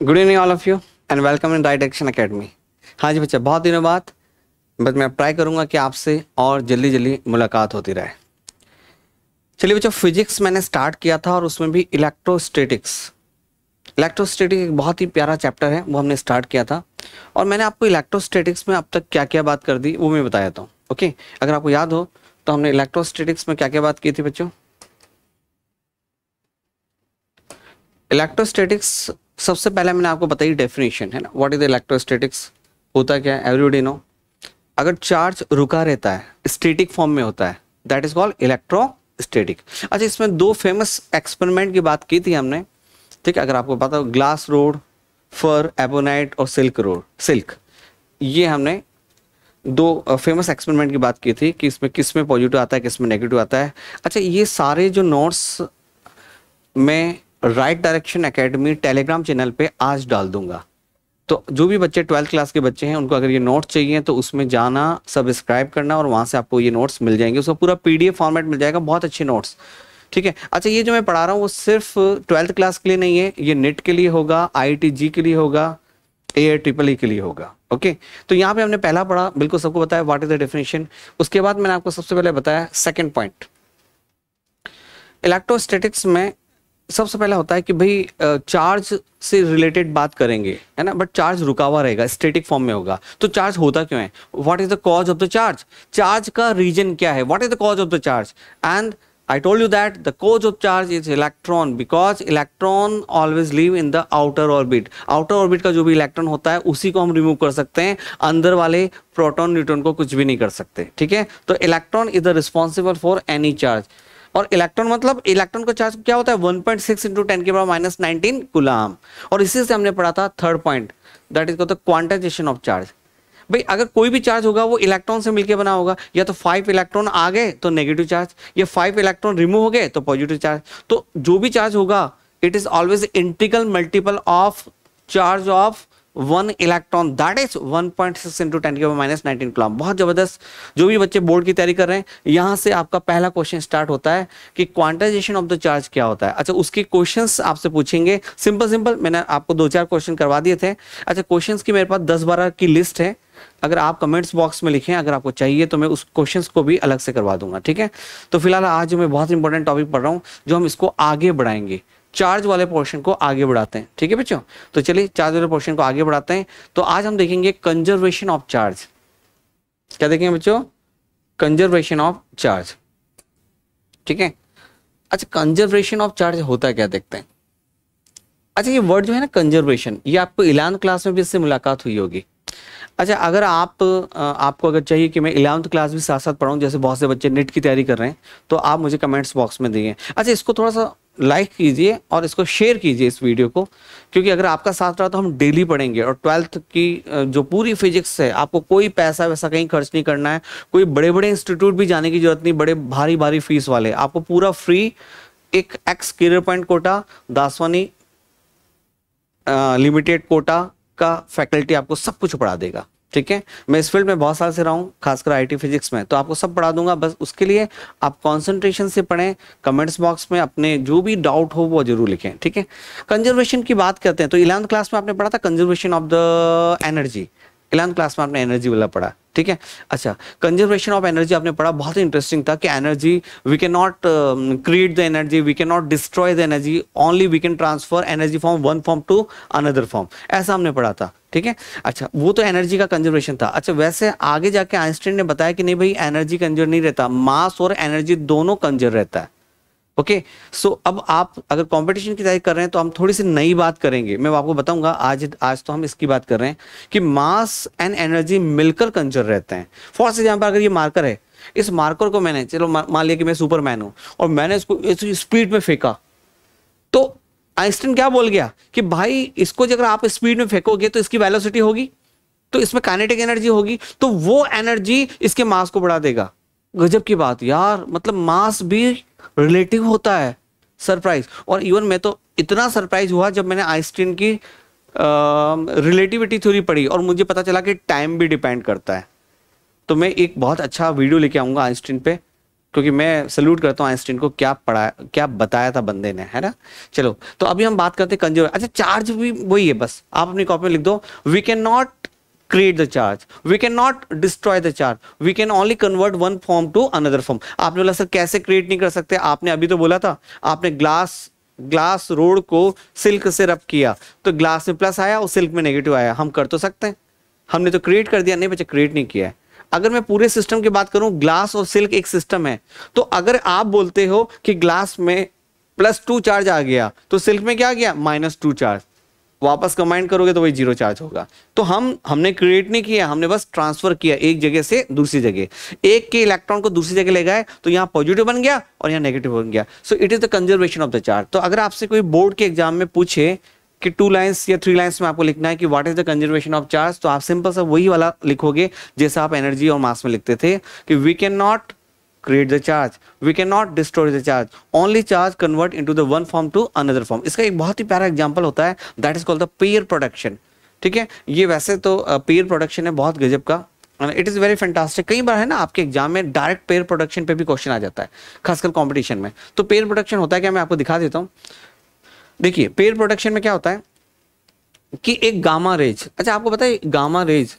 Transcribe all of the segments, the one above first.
Good evening all of you and welcome in right action academy. हाँ जी बच्चा, बहुत दिनों बाद बट मैं ट्राई करूंगा कि आपसे और जल्दी जल्दी मुलाकात होती रहे। चलिए बच्चों, फिजिक्स मैंने स्टार्ट किया था और उसमें भी इलेक्ट्रोस्टैटिक्स एक बहुत ही प्यारा चैप्टर है, वो हमने स्टार्ट किया था। और मैंने आपको इलेक्ट्रोस्टैटिक्स में अब तक क्या क्या बात कर दी वो मैं बताया था। ओके, अगर आपको याद हो तो हमने इलेक्ट्रोस्टैटिक्स में क्या क्या बात की थी बच्चों। इलेक्ट्रोस्टैटिक्स सबसे पहले मैंने आपको बताई डेफिनेशन है ना, व्हाट इज द इलेक्ट्रोस्टैटिक्स, होता क्या है एवरीबॉडी नो। अगर चार्ज रुका रहता है, स्टैटिक फॉर्म में होता है, दैट इज कॉल्ड इलेक्ट्रोस्टैटिक। अच्छा, इसमें दो फेमस एक्सपेरिमेंट की बात की थी हमने, ठीक है। अगर आपको पता हो, ग्लास रोड, फर, एबोनाइट और सिल्क, ये हमने दो फेमस एक्सपेरिमेंट की बात की थी कि इसमें किस में पॉजिटिव आता है, किस में नेगेटिव आता है। अच्छा, ये सारे जो नोट्स मैं right direction academy Telegram channel पे आज डाल दूंगा। तो जो भी बच्चे 12th क्लास के बच्चे हैं उनको अगर ये नोट्स चाहिए तो उसमें जाना, सब्सक्राइब करना और वहां से आपको ये नोट्स मिल जाएंगे। उसका पूरा पीडीएफ फॉर्मेट मिल जाएगा, बहुत अच्छे नोट्स, ठीक है। अच्छा, ये जो मैं पढ़ा रहा हूँ वो सिर्फ 12th क्लास के लिए नहीं है, ये नेट के लिए होगा, IIT-JEE के लिए होगा, AIEEE के लिए होगा। ओके, तो यहाँ पे हमने पहला पढ़ा, बिल्कुल सबको बताया व्हाट इज द डेफिनेशन। उसके बाद मैंने आपको सबसे पहले बताया सेकेंड पॉइंट। इलेक्ट्रोस्टैटिक्स में सबसे पहला होता है कि भाई चार्ज से रिलेटेड बात करेंगे, है ना, बट चार्ज रुका हुआ रहेगा, स्टैटिक फॉर्म में होगा। तो चार्ज होता क्यों है, what is the cause of the charge, charge का रीजन क्या है, what is the cause of the charge. And I told you that the cause of charge is electron because electron always live in the outer orbit. outer orbit का जो भी electron होता है उसी को हम रिमूव कर सकते हैं, अंदर वाले प्रोटॉन न्यूट्रॉन को कुछ भी नहीं कर सकते, ठीक है। तो electron is the responsible for any charge. और इलेक्ट्रॉन मतलब इलेक्ट्रॉन का चार्ज क्या होता है, 1.6 इंटू 10⁻⁻19 कूलम। और इसी से हमने पढ़ा था third point, that is the quantization of charge. भाई अगर कोई भी चार्ज होगा वो इलेक्ट्रॉन से मिलकर बना होगा, या तो 5 इलेक्ट्रॉन आ गए तो नेगेटिव चार्ज, या 5 इलेक्ट्रॉन रिमूव हो गए तो पॉजिटिव चार्ज। तो जो भी चार्ज होगा it is always integral multiple of charge of 1 electron, that is 1.6 into 10⁻⁻19 coulomb. बहुत जबरदस्त। जो भी बच्चे बोर्ड की तैयारी कर रहे हैं, यहां से आपका पहला क्वेश्चन स्टार्ट होता है कि क्वांटाइजेशन ऑफ द चार्ज क्या होता है। अच्छा, उसके क्वेश्चंस आपसे पूछेंगे, सिंपल मैंने आपको 2-4 क्वेश्चन करवा दिए थे। अच्छा, क्वेश्चंस की मेरे पास 10-12 की लिस्ट है, अगर आप कमेंट्स बॉक्स में लिखें, अगर आपको चाहिए तो मैं उस क्वेश्चंस को भी अलग से करवा दूंगा, ठीक है। तो फिलहाल आज मैं बहुत इंपॉर्टेंट टॉपिक पढ़ रहा हूं जो हम इसको आगे बढ़ाएंगे, चार्ज वाले पोर्शन को आगे बढ़ाते हैं, ठीक है बच्चों। तो चलिए चार्ज वाले पोर्शन को आगे बढ़ाते हैं। तो आज हम देखेंगे कंजर्वेशन ऑफ चार्ज। क्या देखेंगे बच्चों, कंजर्वेशन ऑफ चार्ज, ठीक है। अच्छा, कंजर्वेशन ऑफ चार्ज होता क्या, देखते हैं। अच्छा, ये वर्ड जो है ना कंजर्वेशन, ये आपको 11th क्लास में भी इससे मुलाकात हुई होगी। अच्छा, अगर आपको अगर चाहिए कि मैं 11th क्लास भी साथ साथ पढ़ाऊँ, जैसे बहुत से बच्चे नेट की तैयारी कर रहे हैं, तो आप मुझे कमेंट्स बॉक्स में दिए। अच्छा, इसको थोड़ा सा लाइक कीजिए और इसको शेयर कीजिए इस वीडियो को, क्योंकि अगर आपका साथ रहा तो हम डेली पढ़ेंगे। और 12th की जो पूरी फिजिक्स है, आपको कोई पैसा वैसा कहीं खर्च नहीं करना है, कोई बड़े बड़े इंस्टीट्यूट भी जाने की जरूरत नहीं, बड़े भारी भारी फीस वाले, आपको पूरा फ्री एक ex Career Point Kota, Daswani limited Kota का फैकल्टी आपको सब कुछ पढ़ा देगा, ठीक है। मैं इस फील्ड में बहुत साल से रहा हूँ, खासकर IT फिजिक्स में, तो आपको सब पढ़ा दूंगा। बस उसके लिए आप कंसंट्रेशन से पढ़ें, कमेंट्स बॉक्स में अपने जो भी डाउट हो वो जरूर लिखें, ठीक है। कंजर्वेशन की बात करते हैं तो 11th क्लास में आपने पढ़ा था conservation of the energy, 11th class में आपने एनर्जी वाला पढ़ा, ठीक है। अच्छा, कंजर्वेशन ऑफ एनर्जी आपने पढ़ा, बहुत ही इंटरेस्टिंग था कि energy, we can not create the energy, we can not destroy the energy, only we can transfer energy from one form to another form, ऐसा हमने पढ़ा था, ठीक है। अच्छा, वो तो एनर्जी का कंजर्वेशन था। अच्छा, वैसे आगे जाके आइंस्टाइन ने बताया कि नहीं भाई, एनर्जी कंजर्व नहीं रहता, मास और एनर्जी दोनों कंजर्व रहता है। ओके, सो अब आप अगर कंपटीशन की तैयारी कर रहे हैं तो हम थोड़ी सी नई बात करेंगे, मैं आपको बताऊंगा। आज तो हम इसकी बात कर रहे हैं कि मास एंड एनर्जी मिलकर कंजर्व रहते हैं। फॉर एग्जांपल, अगर ये मार्कर है, इस मार्कर को मैंने, चलो मान लिया कि मैं सुपरमैन हूं और मैंने इसको स्पीड में फेंका, तो आइंस्टाइन क्या बोल गया कि भाई इसको अगर आप स्पीड में फेंकोगे तो इसकी वेलोसिटी होगी, तो इसमें काइनेटिक एनर्जी होगी, तो वो एनर्जी इसके मास को बढ़ा देगा। गजब की बात यार, मतलब मास भी रिलेटिव होता है, सरप्राइज। और इवन मैं तो इतना सरप्राइज हुआ जब मैंने आइंस्टाइन की रिलेटिविटी थ्योरी पढ़ी और मुझे पता चला कि टाइम भी डिपेंड करता है। तो मैं एक बहुत अच्छा वीडियो लेके आऊंगा आइंस्टाइन पे, क्योंकि मैं सल्यूट करता हूँ आइंस्टीन को, क्या पढ़ाया, क्या बताया था बंदे ने, है ना। चलो तो अभी हम बात करते हैं कंजर्व। अच्छा चार्ज भी वही है, बस आप अपनी कॉपी में लिख दो, we can not create the charge, we cannot destroy the charge, we can only convert one form to another form। आपने बोला सर कैसे क्रिएट नहीं कर सकते, आपने अभी तो बोला था, आपने ग्लास रोड को सिल्क से रब किया तो ग्लास में प्लस आया और सिल्क में नेगेटिव आया, हम कर तो सकते हैं, हमने तो क्रिएट कर दिया, नहीं बच्चे क्रिएट नहीं किया है। अगर मैं पूरे सिस्टम की बात करूं, ग्लास और सिल्क एक सिस्टम है, तो अगर आप बोलते हो कि ग्लास में +2 चार्ज आ गया तो सिल्क में क्या आ गया, -2 चार्ज, वापस कंबाइन करोगे तो वही 0 चार्ज होगा। तो हमने क्रिएट नहीं किया, हमने बस ट्रांसफर किया एक जगह से दूसरी जगह, एक के इलेक्ट्रॉन को दूसरी जगह ले गए तो यहाँ पॉजिटिव बन गया और यहाँ नेगेटिव बन गया। So it is the conservation of the charge. तो अगर आपसे कोई बोर्ड के एग्जाम में पूछे कि 2 लाइंस या 3 लाइंस में आपको लिखना है कि what is the conservation of charge, तो आप सिंपल सा वही वाला लिखोगे जैसा आप एनर्जी और मास में लिखते थे कि we can not create the charge, we cannot destroy the charge, only charge convert into the one form to another form। इसका एक बहुत ही प्यारा एग्जांपल होता है, that is called the pair production। ठीक है, ये वैसे तो पेयर प्रोडक्शन है बहुत गजब का, इट इज वेरी फैंटास्टिक। कई बार है ना आपके एग्जाम में डायरेक्ट पेयर प्रोडक्शन पे भी क्वेश्चन आ जाता है, खासकर कंपटीशन में। तो पेयर प्रोडक्शन होता है क्या, मैं आपको दिखा देता हूँ। देखिए पेयर प्रोडक्शन में क्या होता है कि एक गामा रेज, अच्छा आपको पता है गामा रेज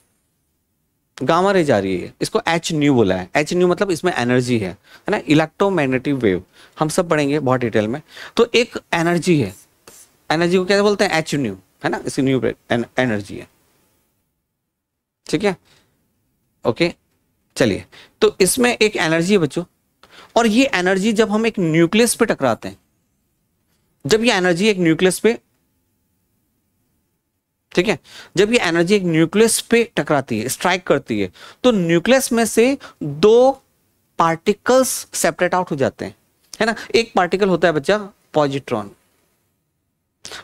आ रही है, इसको एच न्यू बोला है। एच न्यू मतलब इसमें एनर्जी है ना, इलेक्ट्रोमैग्नेटिक वेव, हम सब पढ़ेंगे बहुत डिटेल में। तो एक एनर्जी है, एनर्जी को क्या बोलते हैं, एच न्यू, है ना, इसकी न्यू एनर्जी है, ठीक है, ओके। चलिए तो इसमें एक एनर्जी है बच्चों, और ये एनर्जी जब हम एक न्यूक्लियस पे टकराते हैं, जब ये एनर्जी एक न्यूक्लियस पे, ठीक है, जब ये एनर्जी एक न्यूक्लियस पे टकराती है, स्ट्राइक करती है, तो न्यूक्लियस में से 2 पार्टिकल्स सेपरेट आउट हो जाते हैं, है ना। एक पार्टिकल होता है बच्चा पॉजिट्रॉन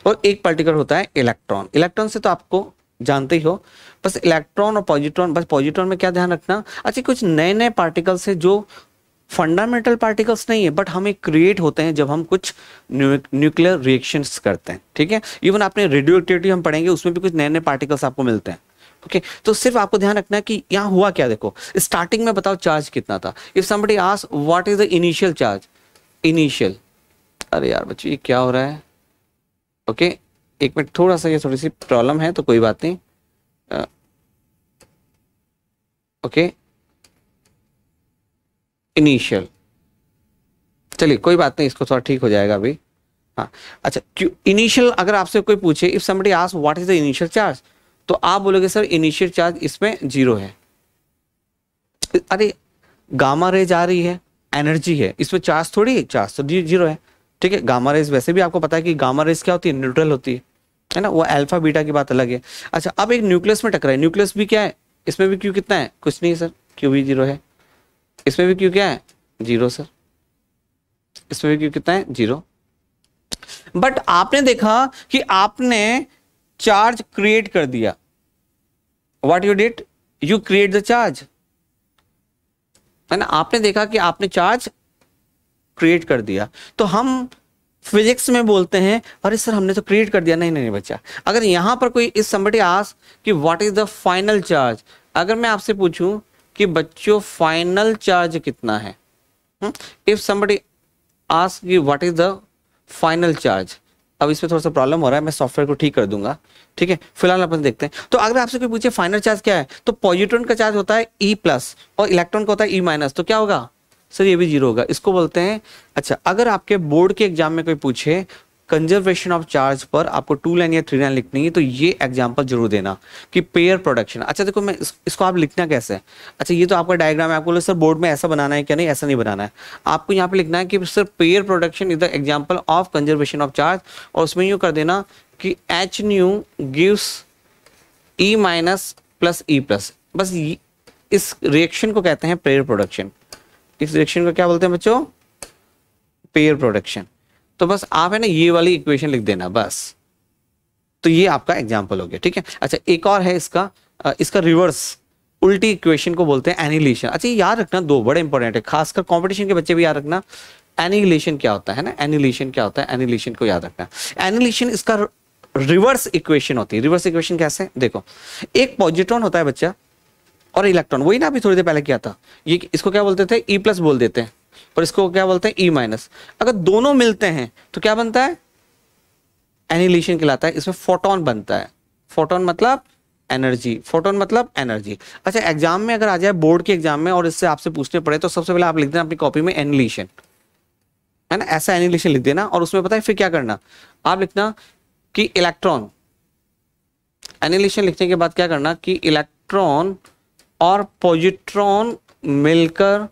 और एक पार्टिकल होता है इलेक्ट्रॉन। इलेक्ट्रॉन से तो आपको जानते ही हो, बस इलेक्ट्रॉन और पॉजिट्रॉन, बस पॉजिट्रॉन में क्या ध्यान रखना, अच्छा कुछ नए नए पार्टिकल्स है जो फंडामेंटल पार्टिकल्स नहीं है, बट हमें क्रिएट होते हैं जब हम कुछ न्यूक्लियर रिएक्शंस करते हैं, ठीक है। इवन आपने रेडियो एक्टिविटी हम पढ़ेंगे, उसमें भी कुछ नए नए पार्टिकल्स आपको मिलते हैं, ओके। तो सिर्फ आपको ध्यान रखना है कि यहाँ हुआ क्या। देखो स्टार्टिंग में बताओ चार्ज कितना था, if somebody ask what is the initial charge, initial, अरे यार बच्चों ये क्या हो रहा है, ओके एक मिनट, थोड़ा सा ये थोड़ी सी प्रॉब्लम है तो कोई बात नहीं, ओके इनिशियल, चलिए कोई बात नहीं, इसको थोड़ा ठीक हो जाएगा अभी, हाँ। अच्छा क्यों इनिशियल, अगर आपसे कोई पूछे if somebody ask what is the initial charge, तो आप बोलोगे सर इनिशियल चार्ज इसमें 0 है। अरे गामा रेज आ रही है, एनर्जी है, इसमें चार्ज थोड़ी है, चार्ज तो 0 है, ठीक है। गामा रेज वैसे भी आपको पता है कि गामा रेज क्या होती है, न्यूट्रल होती है ना, वो अल्फा बीटा की बात अलग है। अच्छा अब एक न्यूक्लियस में टकरा है, न्यूक्लियस भी क्या है, इसमें भी क्यू कितना है, कुछ नहीं सर, क्यू भी 0 है, इसमें भी क्यू क्या है 0 सर, इसमें भी क्यू कितना है 0। बट आपने देखा कि आपने चार्ज क्रिएट कर दिया, what you did, you create the charge, है ना। आपने देखा कि आपने चार्ज क्रिएट कर दिया, तो हम फिजिक्स में बोलते हैं अरे सर हमने तो क्रिएट कर दिया, नहीं नहीं बच्चा। अगर यहां पर कोई इस समबडी आस्क कि what is the final charge, अगर मैं आपसे पूछूं कि बच्चों फाइनल चार्ज कितना है, इफ समबडी आस्क कि what is the final charge, अब इसमें थोड़ा सा प्रॉब्लम हो रहा है, मैं सॉफ्टवेयर को ठीक कर दूंगा, ठीक है। फिलहाल अपन देखते हैं। तो अगर आपसे कोई पूछे फाइनल चार्ज क्या है, तो पॉजिट्रॉन का चार्ज होता है E+ और इलेक्ट्रॉन का होता है E-, तो क्या होगा सर, ये भी 0 होगा, इसको बोलते हैं। अच्छा अगर आपके बोर्ड के एग्जाम में कोई पूछे कंजर्वेशन ऑफ चार्ज पर आपको 2 लाइन या 3 लाइन लिखनी है, तो ये एग्जांपल जरूर देना कि पेयर प्रोडक्शन। अच्छा देखो मैं इसको आप लिखना कैसे है, अच्छा ये तो आपका डायग्राम है, आपको बोले सर बोर्ड में ऐसा बनाना है क्या, नहीं ऐसा नहीं बनाना है, आपको यहाँ पे लिखना है कि sir pair production is the example of conservation of charge, और उसमें यूँ कर देना कि H new gives E- + E+, बस इस रिएक्शन को कहते हैं पेयर प्रोडक्शन। इस रिएक्शन को क्या बोलते हैं बच्चों, पेयर प्रोडक्शन। तो बस आप है ना ये वाली इक्वेशन लिख देना बस, तो ये आपका एग्जांपल हो गया, ठीक है। अच्छा एक और है इसका रिवर्स, उल्टी इक्वेशन को बोलते हैं एनिहिलेशन। अच्छा ये याद रखना, 2 बड़े इंपॉर्टेंट है, खासकर कंपटीशन के बच्चे भी याद रखना, एनिहिलेशन क्या होता है ना, एनिहिलेशन क्या होता है, एनिहिलेशन को याद रखना। एनिहिलेशन इसका रिवर्स इक्वेशन होती है। रिवर्स इक्वेशन कैसे, देखो एक पॉजिट्रॉन होता है बच्चा और इलेक्ट्रॉन, वही ना अभी थोड़ी देर पहले किया था, ये इसको क्या बोलते थे E+ बोल देते हैं, और इसको क्या बोलते हैं ई माइनस। अगर दोनों मिलते हैं तो क्या बनता है, एनिहिलेशन कहलाता है। इसमें फोटोन बनता है, फोटोन मतलब एनर्जी, फोटोन मतलब एनर्जी। अच्छा एग्जाम में अगर आ जाए बोर्ड के एग्जाम में और इससे आपसे पूछने पड़े तो सबसे पहले आप लिख देना अपनी कॉपी में एनिहिलेशन, है ना, ऐसा एनिहिलेशन लिख देना। और उसमें पता है फिर क्या करना, आप लिखना कि इलेक्ट्रॉन, एनिहिलेशन लिखने के बाद क्या करना कि इलेक्ट्रॉन और पॉजिट्रॉन मिलकर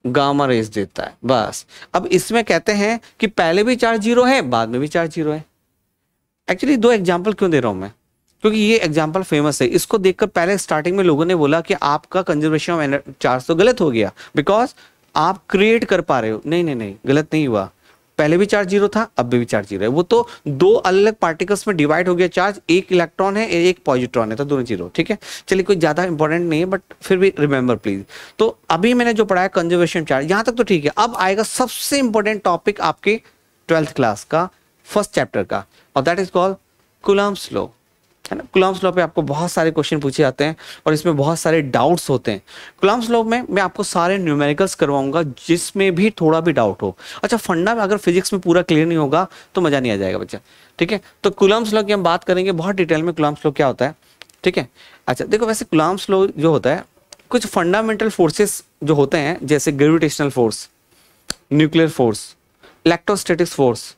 गामा रेज देता है, बस। अब इसमें कहते हैं कि पहले भी चार्ज जीरो है, बाद में भी चार्ज जीरो है। एक्चुअली दो एग्जांपल क्यों दे रहा हूं मैं, क्योंकि ये एग्जांपल फेमस है। इसको देखकर पहले स्टार्टिंग में लोगों ने बोला कि आपका कंजर्वेशन ऑफ चार्ज तो गलत हो गया, बिकॉज आप क्रिएट कर पा रहे हो। नहीं नहीं नहीं, गलत नहीं हुआ, पहले भी चार्ज जीरो था, अब भी चार्ज जीरो है। वो तो दो अलग अलग पार्टिकल्स में डिवाइड हो गया चार्ज, एक इलेक्ट्रॉन है एक पॉजिट्रॉन है, तो दोनों जीरो, ठीक है। चलिए कोई ज्यादा इंपॉर्टेंट नहीं है, बट फिर भी रिमेंबर प्लीज। तो अभी मैंने जो पढ़ाया कंजर्वेशन चार्ज, यहां तक तो ठीक है। अब आएगा सबसे इंपॉर्टेंट टॉपिक आपके 12th क्लास का फर्स्ट चैप्टर का, और that is called Coulomb's law, है ना। कूलम्ब्स लॉ पे आपको बहुत सारे क्वेश्चन पूछे जाते हैं और इसमें बहुत सारे डाउट्स होते हैं। कूलम्ब्स लॉ में मैं आपको सारे न्यूमेरिकल्स करवाऊंगा जिसमें भी थोड़ा भी डाउट हो। अच्छा फंडा में अगर फिजिक्स में पूरा क्लियर नहीं होगा तो मजा नहीं आ जाएगा बच्चा, ठीक है। तो कूलम्ब्स लॉ की हम बात करेंगे बहुत डिटेल में, कूलम्ब्स लॉ क्या होता है, ठीक है। अच्छा देखो वैसे कूलम्ब्स लॉ जो होता है, कुछ फंडामेंटल फोर्सेस जो होते हैं जैसे gravitational force, nuclear force, electrostatics force,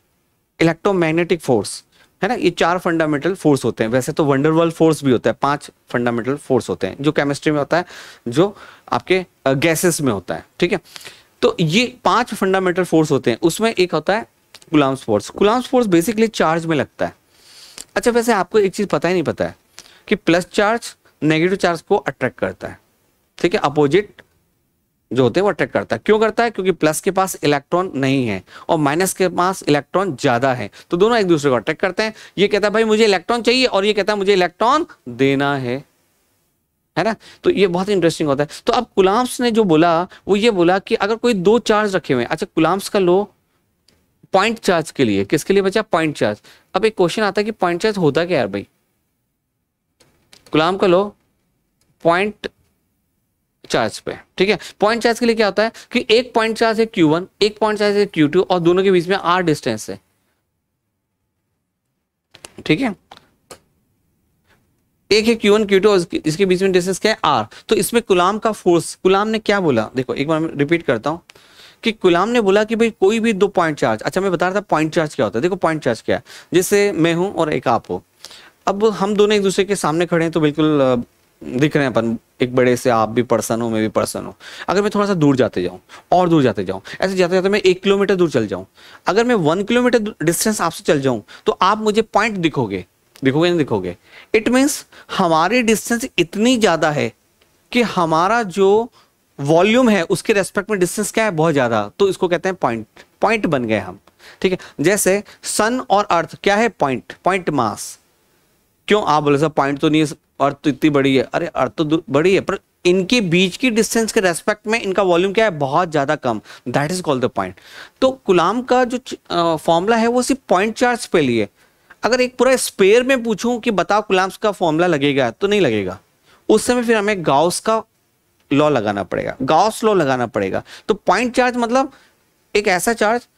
electromagnetic force, है ना, ये 4 फंडामेंटल फोर्स होते हैं। वैसे तो वंडरवॉल फोर्स भी होता है, 5 फंडामेंटल फोर्स होते हैं जो केमिस्ट्री में होता है, जो आपके गैसेस में होता है, ठीक है। तो ये 5 फंडामेंटल फोर्स होते हैं, उसमें एक होता है Coulomb's force. Coulomb's force basically charge में लगता है। अच्छा वैसे आपको एक चीज पता ही नहीं पता है कि प्लस चार्ज नेगेटिव चार्ज को अट्रैक्ट करता है, ठीक है, अपोजिट जो होते हैं वो अट्रैक्ट करता है। क्यों करता है, क्योंकि प्लस के पास इलेक्ट्रॉन नहीं है और माइनस के पास इलेक्ट्रॉन ज्यादा है, तो दोनों एक दूसरे को अट्रैक्ट करते हैं। ये कहता है भाई मुझे इलेक्ट्रॉन चाहिए और ये कहता है मुझे इलेक्ट्रॉन देना है ना। तो ये बहुत इंटरेस्टिंग होता है। तो अब कूलम्ब्स ने जो बोला वो ये बोला कि अगर कोई 2 चार्ज रखे हुए हैं, अच्छा कूलम्ब्स का लो पॉइंट चार्ज के लिए, किसके लिए बचा, पॉइंट चार्ज। अब एक क्वेश्चन आता है कि पॉइंट चार्ज होता क्या यार भाई, कूलम्ब का लो पॉइंट चार्ज पे, ठीक है। पॉइंट चार्ज के लिए क्या होता है कि एक पॉइंट चार्ज है Q1, एक पॉइंट चार्ज है Q2 और दोनों के बीच में R डिस्टेंस है, ठीक है। एक है Q1 Q2 और इसके बीच में डिस्टेंस क्या है R। तो इसमें कूलम्ब का फोर्स, कूलम्ब ने क्या बोला, देखो एक बार मैं रिपीट करता हूं कि कूलम्ब ने बोला कि भाई कोई भी 2 पॉइंट चार्ज, अच्छा मैं बता रहा था पॉइंट चार्ज क्या होता है। देखो पॉइंट चार्ज क्या है, जैसे मैं हूं और एक आप हो, अब हम दोनों एक दूसरे के सामने खड़े हैं तो बिल्कुल दिख रहे हैं अपन, एक बड़े से, आप भी पर्सन हो मैं भी पर्सन हूं। अगर मैं थोड़ा सा दूर जाते जाऊं और दूर जाते जाऊं, ऐसे जाते जाते मैं 1 किलोमीटर दूर चल जाऊं, अगर मैं 1 किलोमीटर डिस्टेंस आपसे चल जाऊं तो आप मुझे पॉइंट दिखोगे, दिखोगे नहीं दिखोगे। इट मीन्स हमारी डिस्टेंस इतनी ज्यादा है कि हमारा जो वॉल्यूम है उसके रेस्पेक्ट में डिस्टेंस क्या है, बहुत ज्यादा, तो इसको कहते हैं पॉइंट, पॉइंट बन गए हम, ठीक है। जैसे सन और अर्थ क्या है, पॉइंट, पॉइंट मास। क्यों आप बोले सर पॉइंट तो नहीं है, अर्थ तो इतनी बड़ी है, अरे अर्थ तो बड़ी है पर इनके बीच की डिस्टेंस के रेस्पेक्ट में इनका वॉल्यूम क्या है, बहुत ज्यादा कम, that is called the point. तो कूलम्ब का जो फॉर्मूला है वो सिर्फ पॉइंट चार्ज पे लिए। अगर एक पूरा स्पेयर में पूछूं कि बताओ कूलम्ब का फॉर्मूला लगेगा, तो नहीं लगेगा। उस समय फिर हमें गाउस का लॉ लगाना पड़ेगा, गाउस लॉ लगाना पड़ेगा। तो पॉइंट चार्ज मतलब एक ऐसा चार्ज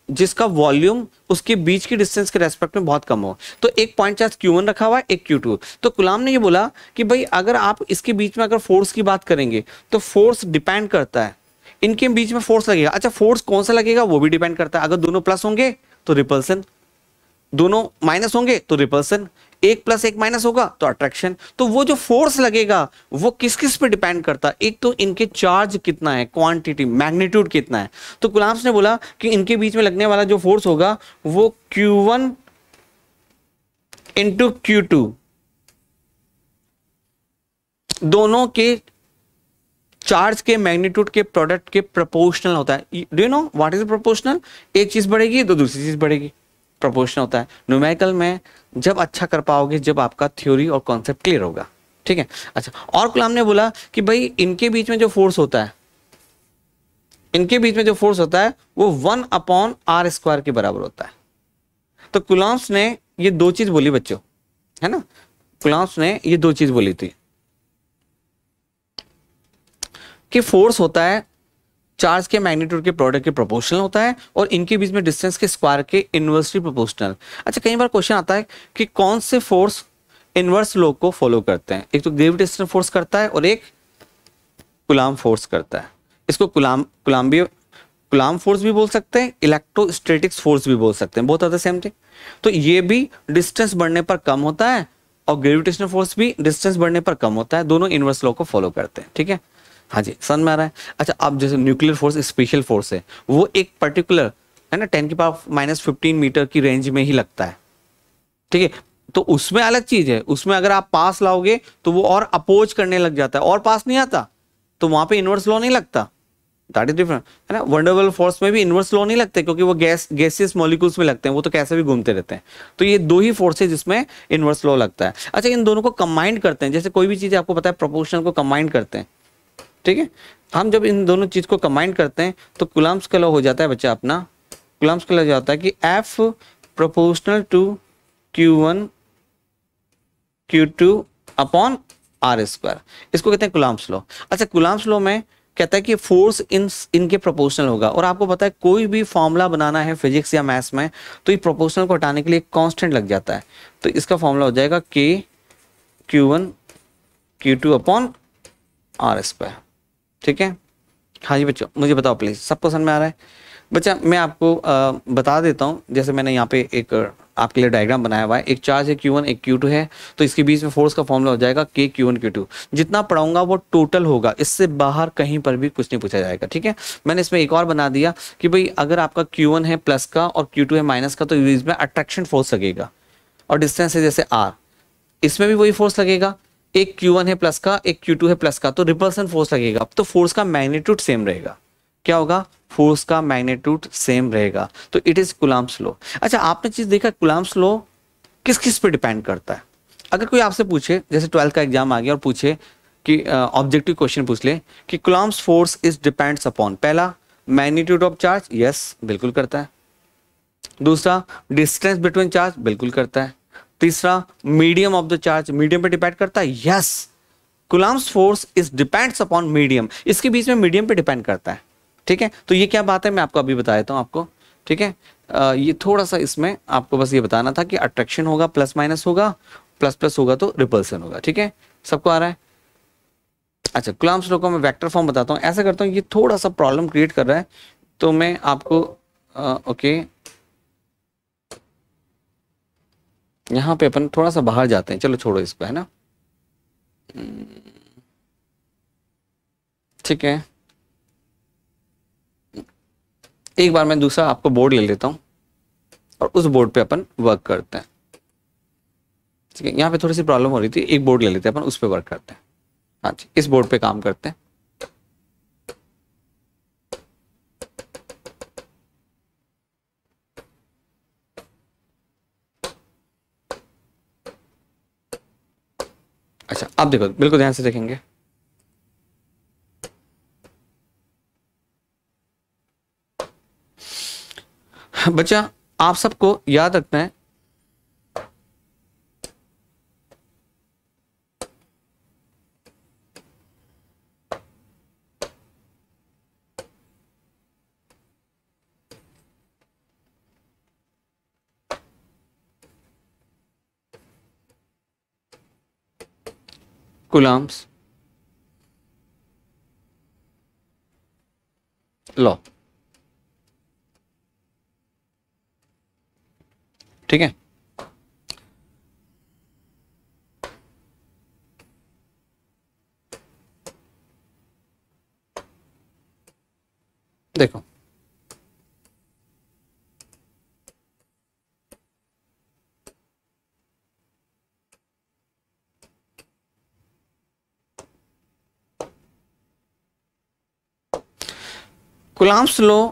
जिसका वॉल्यूम उसके बीच की डिस्टेंस के रेस्पेक्ट में बहुत कम हो। तो एक पॉइंट चार्ज Q1 रखा हुआ है, एक Q2। तो कूलम्ब ने ये बोला कि भाई अगर आप इसके बीच में अगर फोर्स की बात करेंगे तो फोर्स डिपेंड करता है, इनके बीच में फोर्स लगेगा। अच्छा फोर्स कौन सा लगेगा वो भी डिपेंड करता है, अगर दोनों प्लस होंगे तो रिपल्सन, दोनों माइनस होंगे तो रिपल्सन, 1 + 1 माइनस होगा तो अट्रैक्शन। तो वो जो फोर्स लगेगा वो किस किस पे डिपेंड करता है, एक तो इनके चार्ज कितना है, क्वांटिटी, मैग्नीट्यूड कितना है। तो कूलम्ब ने बोला कि इनके बीच में लगने वाला जो फोर्स होगा वो Q1 × Q2 दोनों के चार्ज के मैग्नीट्यूड के प्रोडक्ट के प्रोपोर्शनल होता है। Do you know what is proportional, एक चीज बढ़ेगी तो दूसरी चीज बढ़ेगी, प्रोपोर्शनल होता है। न्यूमेरिकल में जब अच्छा कर पाओगे जब आपका थ्योरी और कॉन्सेप्ट क्लियर होगा, ठीक है। अच्छा और कूलम्ब ने बोला कि भाई इनके बीच में जो फोर्स होता है, इनके बीच में जो फोर्स होता है वो 1/r² के बराबर होता है। तो कूलम्ब ने ये 2 चीज बोली बच्चों, है ना, कूलम्ब ने ये 2 चीज बोली थी कि फोर्स होता है चार्ज के मैग्नीट्यूड के प्रोडक्ट के प्रोपोर्शनल होता है और इनके बीच में डिस्टेंस के स्क्वायर के इनवर्सली प्रोपोर्शनल। अच्छा, कई बार क्वेश्चन आता है कि कौन से फोर्स इनवर्स लॉ को फॉलो करते हैं। एक तो ग्रेविटेशनल फोर्स करता है और एक कूलाम फोर्स करता है। इसको कूलाम फोर्स भी बोल सकते हैं, इलेक्ट्रोस्टैटिक्स फोर्स भी बोल सकते हैं, both are the same thing. तो ये भी डिस्टेंस बढ़ने पर कम होता है और ग्रेविटेशनल फोर्स भी डिस्टेंस बढ़ने पर कम होता है, दोनों इनवर्स लॉ को फॉलो करते हैं। ठीक है, हाँ जी, समझ में आ रहा है। अच्छा, अब जैसे न्यूक्लियर फोर्स स्पेशल फोर्स है, वो एक पर्टिकुलर है ना 10⁻⁻15 मीटर की रेंज में ही लगता है। ठीक है, तो उसमें अलग चीज है, उसमें अगर आप पास लाओगे तो वो और अपोज करने लग जाता है, और पास नहीं आता तो वहां पे इनवर्स लॉ नहीं लगता। दैट इज डिफरेंट, है ना। वंडरबल फोर्स में भी इनवर्स लॉ नहीं लगते क्योंकि वो गैसियस मॉलिक्यूल्स में लगते हैं, वो तो कैसे भी घूमते रहते हैं। तो ये दो ही फोर्स है जिसमें इनवर्स लॉ लगता है। अच्छा, इन दोनों को कंबाइन करते हैं, जैसे कोई भी चीज आपको पता है प्रोपोर्शनल को कंबाइन करते हैं। ठीक है, हम जब इन दोनों चीज को कंबाइन करते हैं तो कूलम्ब्स का लॉ हो जाता है बच्चा अपना, कूलम्ब्स का लॉ जाता है कि F proportional to Q1 Q2 upon R square, इसको कहते हैं कूलम्ब्स लॉ। अच्छा, कूलम्ब्स लॉ में कहता है कि फोर्स इनके प्रोपोर्शनल होगा, और आपको पता है कोई भी फॉर्मूला बनाना है फिजिक्स या मैथ्स में तो ये प्रोपोर्शनल को हटाने के लिए कांस्टेंट लग जाता है। तो इसका फॉर्मूला हो जाएगा K Q1 Q2 upon R square. ठीक है, हाँ जी बच्चों, मुझे बताओ प्लीज, सबको समझ में आ रहा है? बच्चा मैं आपको बता देता हूँ, जैसे मैंने यहाँ पे एक आपके लिए डायग्राम बनाया हुआ है। एक चार्ज है Q1, एक Q2 है, तो इसके बीच में फोर्स का फॉर्मूला हो जाएगा K Q1 Q2। जितना पढ़ाऊंगा वो टोटल होगा, इससे बाहर कहीं पर भी कुछ नहीं पूछा जाएगा। ठीक है, मैंने इसमें एक और बना दिया कि भाई अगर आपका Q1 है प्लस का और Q2 है माइनस का, तो इसमें अट्रैक्शन फोर्स लगेगा, और डिस्टेंस है जैसे R, इसमें भी वही फोर्स लगेगा। एक Q1 है प्लस का, एक Q2 है प्लस का, तो रिपल्सन फोर्स लगेगा। तो फोर्स का मैग्नीट्यूड सेम रहेगा। क्या होगा? फोर्स का मैग्नीट्यूड सेम रहेगा। तो इट इज कूलम्ब्स लॉ। अच्छा, आपने चीज देखा कूलम्ब्स लॉ किस किस पे डिपेंड करता है? अगर कोई आपसे पूछे, जैसे 12th का एग्जाम आ गया और पूछे कि ऑब्जेक्टिव क्वेश्चन पूछ ले कि Coulomb's force is depends upon, पहला मैग्नीट्यूड ऑफ चार्ज, यस बिल्कुल करता है। दूसरा डिस्टेंस बिटवीन चार्ज, बिल्कुल करता है। तीसरा medium of the charge, medium पे डिपेंड करता है, yes Coulomb's force is depends upon medium, इसके बीच में मीडियम पे डिपेंड करता है। ठीक है, तो ये क्या बात है मैं आपको अभी बता देता हूं आपको। ठीक है, ये थोड़ा सा इसमें आपको बस ये बताना था कि अट्रैक्शन होगा, प्लस माइनस होगा, प्लस प्लस होगा तो रिपल्सन होगा। ठीक है, सबको आ रहा है? अच्छा, कूलम्ब्स लॉ को मैं वेक्टर फॉर्म बताता हूँ। ऐसा करता हूँ, ये थोड़ा सा प्रॉब्लम क्रिएट कर रहा है, तो मैं आपको ओके यहाँ पे अपन थोड़ा सा बाहर जाते हैं, चलो छोड़ो इसको, है ना। ठीक है, एक बार मैं दूसरा आपको बोर्ड ले लेता हूं और उस बोर्ड पे अपन वर्क करते हैं। ठीक है, यहाँ पे थोड़ी सी प्रॉब्लम हो रही थी, एक बोर्ड ले लेते हैं अपन, उस पे वर्क करते हैं। हाँ जी, इस बोर्ड पे काम करते हैं। अच्छा, आप देखो, बिल्कुल ध्यान से देखेंगे। बच्चा आप सबको याद रखना है कूलम्ब्स लॉ। ठीक है, देखो कूलम्ब्स लॉ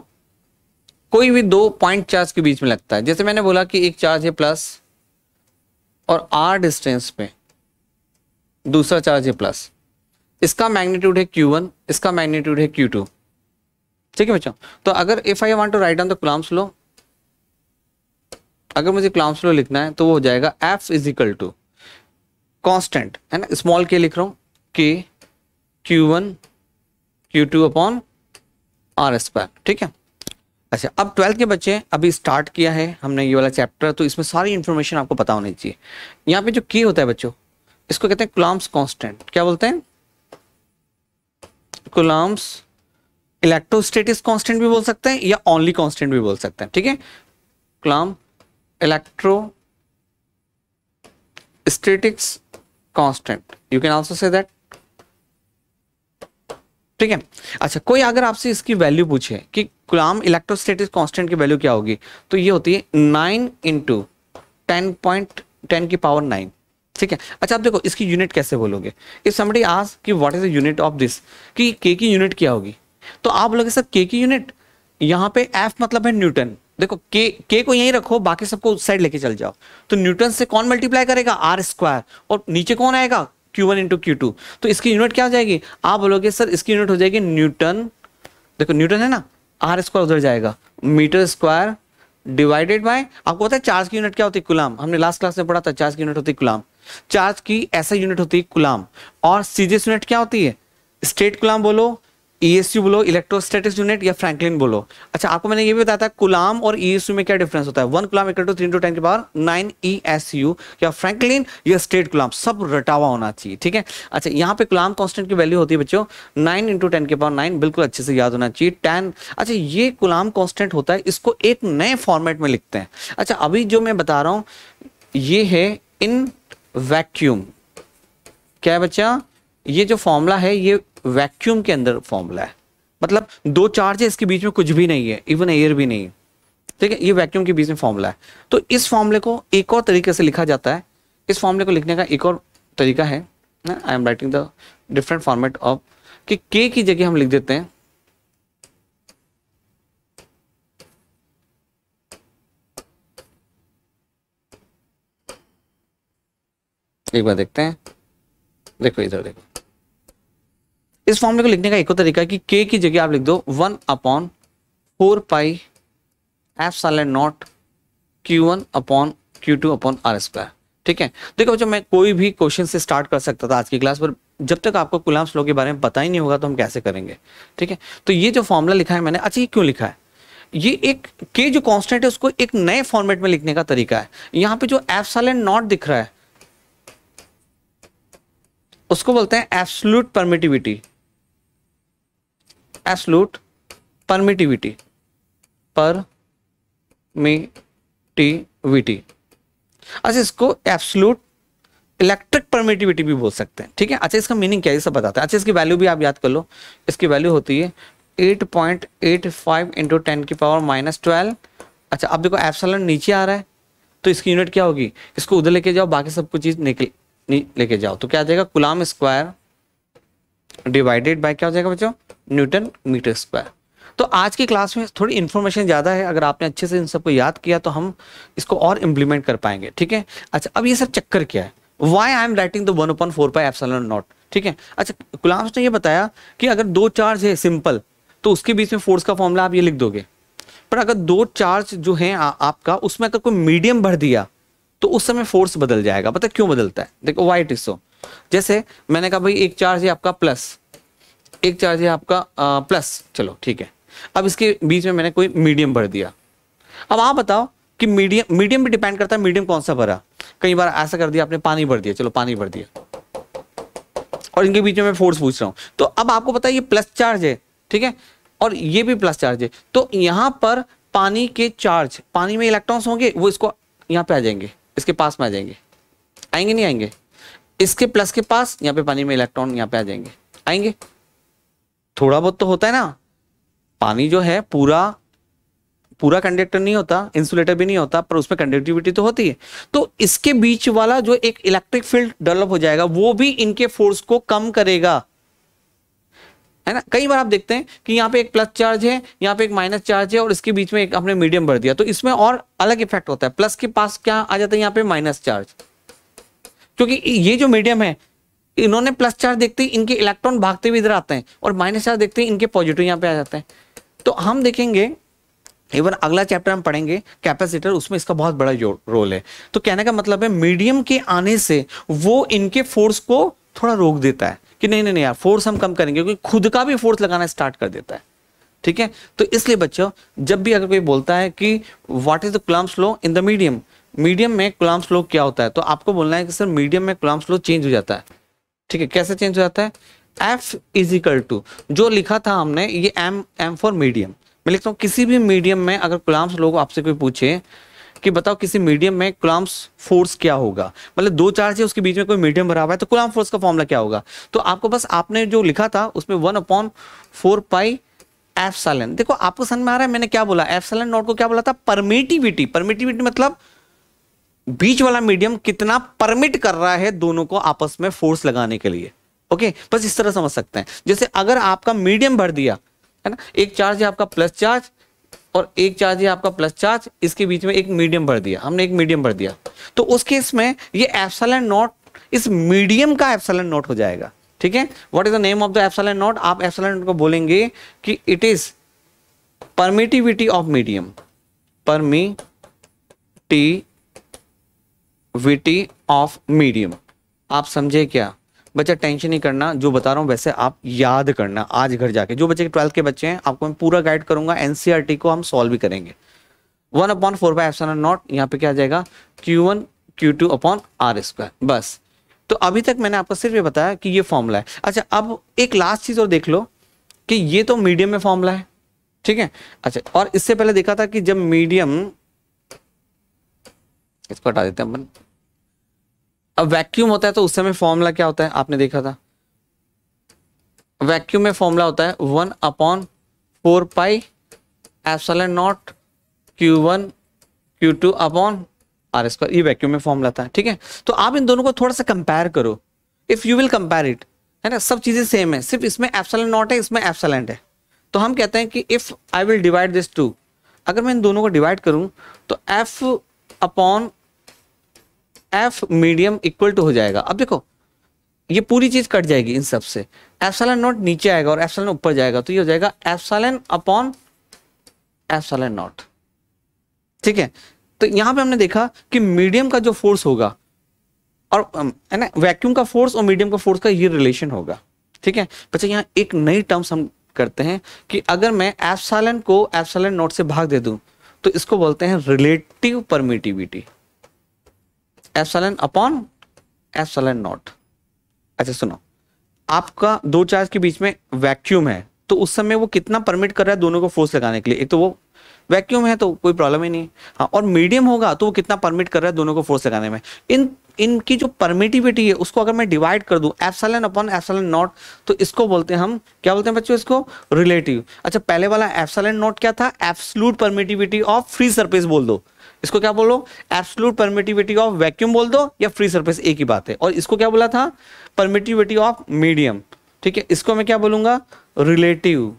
कोई भी दो पॉइंट चार्ज के बीच में लगता है। जैसे मैंने बोला कि एक चार्ज है प्लस और r डिस्टेंस पे दूसरा चार्ज है प्लस, इसका मैग्नीट्यूड है Q1, इसका मैग्नीट्यूड है Q2। ठीक है बच्चों, तो अगर if I want to write down the Coulomb's law, अगर मुझे कूलम्ब्स लॉ लिखना है तो वो हो जाएगा F is equal to constant, है ना, स्मॉल k लिख रहा हूं, K Q1 Q2 upon R square, ठीक है। अच्छा, अब 12th के बच्चे अभी स्टार्ट किया है हमने ये वाला चैप्टर, तो इसमें सारी इंफॉर्मेशन आपको पता होनी चाहिए। यहाँ पे जो के होता है बच्चों, इसको कहते हैं कूलम्ब्स कांस्टेंट। क्या बोलते हैं? कूलम्ब्स इलेक्ट्रोस्टैटिक्स कांस्टेंट भी बोल सकते हैं या ओनली कांस्टेंट भी बोल सकते हैं, ठीक है। Coulomb electrostatics constant, you can also say that, ठीक है। अच्छा, कोई अगर आपसे इसकी वैल्यू पूछे कि कूलम्ब इलेक्ट्रोस्टैटिक्स कांस्टेंट की वैल्यू क्या होगी, तो ये होती है 9 इंटू 10 की पावर 9, ठीक है। अच्छा, आप देखो इसकी यूनिट कैसे बोलोगे। इफ समबडी आस्क कि what is the unit of this, कि के की यूनिट क्या होगी, तो आप बोलोगे सर के की यूनिट, यहाँ पे एफ मतलब है न्यूटन। देखो के को यहीं रखो, बाकी सबको उस साइड लेके चल जाओ, तो न्यूटन से कौन मल्टीप्लाई करेगा? आर स्क्वायर, और नीचे कौन आएगा? Q1 into Q2। तो इसकी यूनिट क्या हो जाएगी? आप बोलोगे सर इसकी यूनिट हो जाएगी न्यूटन, देखो न्यूटन है ना, आर स्क्वायर उधर जाएगा, मीटर स्क्वायर डिवाइडेड बाय, आपको पता है चार्ज की यूनिट क्या होती है? कूलम्ब। हमने लास्ट क्लास में पढ़ा था, चार्ज की यूनिट होती है कूलम्ब। चार्ज की ऐसा यूनिट होती है कूलम्ब, और सीजीएस यूनिट क्या होती है? स्टेट कूलम्ब बोलो, ईएसयू बोलो, इलेक्ट्रोस्टैटिक्स यूनिट, या फ्रैंकलिन बोलो। अच्छा, आपको मैंने ये भी बताया था कूलम्ब और ईएसयू में क्या डिफरेंस होता है। 1 कूलम्ब इक्वल टू 3 × 10⁹ ईएसयू, या फ्रैंकलिन या स्टेट कूलम्ब, सब रटा हुआ होना चाहिए, ठीक है। अच्छा, यहाँ पे कूलम्ब कांस्टेंट की वैल्यू होती है बच्चों 9 × 10⁹, बिल्कुल अच्छे से याद होना चाहिए 10। अच्छा, ये कूलम्ब कांस्टेंट होता है, इसको एक नए फॉर्मेट में लिखते हैं। अच्छा, अभी जो मैं बता रहा हूं ये है इन वैक्यूम। क्या है बच्चा? ये जो फॉर्मूला है ये वैक्यूम के अंदर फॉर्मूला है, मतलब दो चार्ज है, इसके बीच में कुछ भी नहीं है, इवन एयर भी नहीं है, ठीक है। ये वैक्यूम के बीच में फॉर्मूला है। तो इस फॉर्मूले को एक और तरीके से लिखा जाता है। इस फॉर्मूले को लिखने का एक और तरीका है, आई am writing the different format of, कि के की जगह हम लिख देते हैं एक बार देखते हैं, देखो इधर देखो, इस फॉर्मूले को लिखने का एक और तरीका है कि के की जगह आप लिख दो 1/4π ε0 Q1/Q2/R², ठीक है। देखो बच्चों, मैं कोई भी क्वेश्चन से स्टार्ट कर सकता था आज की क्लास पर, जब तक आपको कूलम्ब्स लॉ के बारे में पता ही नहीं होगा तो हम कैसे करेंगे, ठीक है। तो ये जो फॉर्मूला लिखा है मैंने, अच्छा ये क्यों लिखा है? ये एक के जो कांस्टेंट है उसको एक नए फॉर्मेट में लिखने का तरीका है। यहाँ पे जो ε0 दिख रहा है उसको बोलते हैं absolute permittivity, absolute permittivity, permittivity. अच्छा, इसको एब्सोल्यूट इलेक्ट्रिक परमिटिविटी भी बोल सकते हैं, ठीक है। अच्छा, इसका मीनिंग क्या है ये सब बताते हैं। अच्छा, इसकी वैल्यू भी आप याद कर लो, इसकी वैल्यू होती है 8.85 × 10⁻12। अच्छा, अब देखो एप्सिलॉन नीचे आ रहा है तो इसकी यूनिट क्या होगी? इसको उधर लेके जाओ, बाकी सब कुछ चीज लेके जाओ, तो क्या आ जाएगा? कूलम्ब स्क्वायर डिवाइडेड बाय क्या हो जाएगा बच्चों? Newton metre square. तो आज की क्लास में थोड़ी इंफॉर्मेशन ज्यादा है, अगर आपने अच्छे से इन सबको याद किया तो हम इसको और इम्प्लीमेंट कर पाएंगे, ठीक है। अच्छा, अब ये सब चक्कर क्या है? Why I am writing the 1/4πε0, ठीक है। अच्छा, कूलम्ब्स ने ये बताया कि अगर दो चार्ज है सिंपल तो उसके बीच में फोर्स का फॉर्मूला आप ये लिख दोगे, पर अगर दो चार्ज जो है आपका उसमें अगर कोई मीडियम भर दिया तो उस समय फोर्स बदल जाएगा। पता क्यों बदलता है? देखो व्हाई इट इज सो। जैसे मैंने कहा भाई एक चार्ज है आपका प्लस, एक चार्ज है आपका प्लस, चलो ठीक है। अब इसके बीच में मैंने कोई मीडियम भर दिया। अब आप बताओ कि मीडियम भी डिपेंड करता है मीडियम कौन सा भरा। कई बार ऐसा कर दिया आपने, पानी भर दिया, चलो पानी भर दिया, और इनके बीच में मैं फोर्स पूछ रहा हूं, तो अब आपको पता है ये प्लस चार्ज है, ठीक है, और ये भी प्लस चार्ज है, तो यहां पर पानी के चार्ज, पानी में इलेक्ट्रॉन्स होंगे, वो इसको यहां पे आ जाएंगे, इसके पास में आ जाएंगे, आएंगे नहीं आएंगे? इसके प्लस के पास यहाँ पे पानी में इलेक्ट्रॉन यहाँ पे आ जाएंगे, आएंगे? थोड़ा बहुत तो होता है ना, पानी जो है पूरा कंडक्टर नहीं होता, इंसुलेटर भी नहीं होता, पर उसमें कंडक्टिविटी तो होती है। तो इसके बीच वाला जो एक इलेक्ट्रिक फील्ड डेवलप हो जाएगा वो भी इनके फोर्स को कम करेगा, है ना। कई बार आप देखते हैं कि यहाँ पे एक प्लस चार्ज है, यहाँ पे एक माइनस चार्ज है, और इसके बीच में एक आपने मीडियम भर दिया, तो इसमें और अलग इफेक्ट होता है। प्लस के पास क्या आ जाता है? यहाँ पे माइनस चार्ज, क्योंकि ये जो मीडियम है इन्होंने प्लस चार्ज देखते ही इनके इलेक्ट्रॉन भागते हुए इधर आते हैं, और माइनस चार्ज देखते ही इनके पॉजिटिव यहाँ पे आ जाते हैं। तो हम देखेंगे, इवन अगला चैप्टर हम पढ़ेंगे कैपेसिटर, उसमें इसका बहुत बड़ा रोल है। तो कहने का मतलब है मीडियम के आने से वो इनके फोर्स को थोड़ा रोक देता है कि नहीं नहीं नहीं यार, फोर्स हम कम करेंगे, क्योंकि खुद का भी फोर्स लगाना स्टार्ट कर देता है। ठीक है। तो इसलिए बच्चों जब भी अगर कोई बोलता है कि what is the Coulomb's law in the medium, medium में कूलम्ब्स लॉ क्या होता है, तो आपको बोलना है कि सर मीडियम में कूलम्ब्स लॉ चेंज हो जाता है। ठीक है, कैसे चेंज हो जाता है? F इज इक्वल टू जो लिखा था हमने ये M फॉर मीडियम, मैं लिखता हूँ किसी भी मीडियम में अगर कूलम्ब्स लॉ को आपसे कोई पूछे कि बताओ किसी मीडियम में कूलम्ब्स फोर्स क्या होगा, मतलब दो चार्ज है उसके बीच में कोई मीडियम भरा हुआ है, तो कूलम्ब फोर्स का फॉर्मूला क्या होगा? तो आपको बस आपने जो लिखा था उसमें 1/4 पाई एप्सिलॉन, देखो आपको समझ में आ रहा है मैंने क्या बोला? एप्सिलॉन नॉट को क्या बोला था? परमिटिविटी। परमिटिविटी मतलब बीच वाला मीडियम कितना परमिट कर रहा है दोनों को आपस में फोर्स लगाने के लिए। ओके, बस इस तरह समझ सकते हैं। जैसे अगर आपका मीडियम भर दिया है ना, एक चार्ज है आपका प्लस चार्ज और एक चार्ज है आपका प्लस चार्ज, इसके बीच में एक मीडियम भर दिया, हमने एक मीडियम भर दिया, तो उस केस में ये एप्सिलॉन नॉट इस मीडियम का एप्सिलॉन नॉट हो जाएगा। ठीक है, what is the name of the epsilon not? आप एप्सिलॉन नॉट को बोलेंगे कि it is permittivity of medium, permittivity of medium. आप समझे क्या बच्चा? टेंशन नहीं करना, जो बता रहा हूं वैसे आप याद करना आज घर जाके। जो बच्चे 12th के बच्चे हैं आपको मैं पूरा गाइड करूंगा, एनसीईआरटी को हम सॉल्व भी करेंगे। 1/4 बाय एप्सिलॉन नॉट, यहाँ पे क्या आ जाएगा? Q1 Q2 upon R square. बस, तो अभी तक मैंने आपको सिर्फ ये बताया कि ये फॉर्मूला है। अच्छा, अब एक लास्ट चीज और देख लो कि ये तो मीडियम में फॉर्मूला है, ठीक है। अच्छा, और इससे पहले देखा था कि जब मीडियम, इसको हटा देते हैं अपन, अब वैक्यूम होता है तो उस समय फॉर्मूला क्या होता है? आपने देखा था वैक्यूम में फॉर्मूला होता है 1/4 pi epsilon naught Q1 Q2 upon R square, ये वैक्यूम में फॉर्मूला था। ठीक है, तो आप इन दोनों को थोड़ा सा कंपेयर करो, if you will compare it, है ना, सब चीजें सेम है, सिर्फ इसमें एप्सिलॉन नॉट है, इसमें एप्सिलॉन है। तो हम कहते हैं कि if I will divide this two, अगर मैं इन दोनों को डिवाइड करूं तो F upon F medium equal to हो जाएगा। अब देखो ये पूरी चीज कट जाएगी इन सब से, एप्सिलॉन नॉट नीचे आएगा और एप्सिलॉन ऊपर जाएगा, तो ये हो जाएगा एप्सिलॉन अपॉन एप्सिलॉन नॉट। ठीक है, तो यहां पे हमने देखा कि मीडियम का जो फोर्स होगा और है ना वैक्यूम का फोर्स और मीडियम का फोर्स का ये रिलेशन होगा। ठीक है बच्चा, यहाँ एक नई टर्म्स हम करते हैं कि अगर मैं एप्सिलॉन को एप्सिलॉन नॉट से भाग दे दूं तो इसको बोलते हैं relative permittivity, epsilon upon epsilon not. अच्छा सुनो, आपका दो चार्ज के बीच में वैक्यूम है तो उस समय वो कितना परमिट कर रहा है दोनों को फोर्स लगाने के लिए? एक तो वो वैक्यूम है तो कोई प्रॉब्लम ही नहीं, हाँ, और मीडियम होगा तो वो कितना परमिट कर रहा है दोनों को फोर्स लगाने में। इनकी जो परमिटिविटी है उसको अगर मैं डिवाइड कर दूं एप्सिलॉन अपॉन एप्सिलॉन नॉट, तो इसको बोलते हैं हम, क्या बोलते हैं बच्चों? इसको रिलेटिव। अच्छा, पहले वाला एप्सिलॉन नॉट क्या था? Absolute permittivity of free surface बोल दो, इसको क्या बोलो? एब्सोल्यूट परमिटिविटी ऑफ वैक्यूम बोल दो या फ्री सरफेस, एक ही बात है। और इसको क्या बोला था? Permittivity of medium. ठीक है, इसको मैं क्या बोलूंगा? रिलेटिव।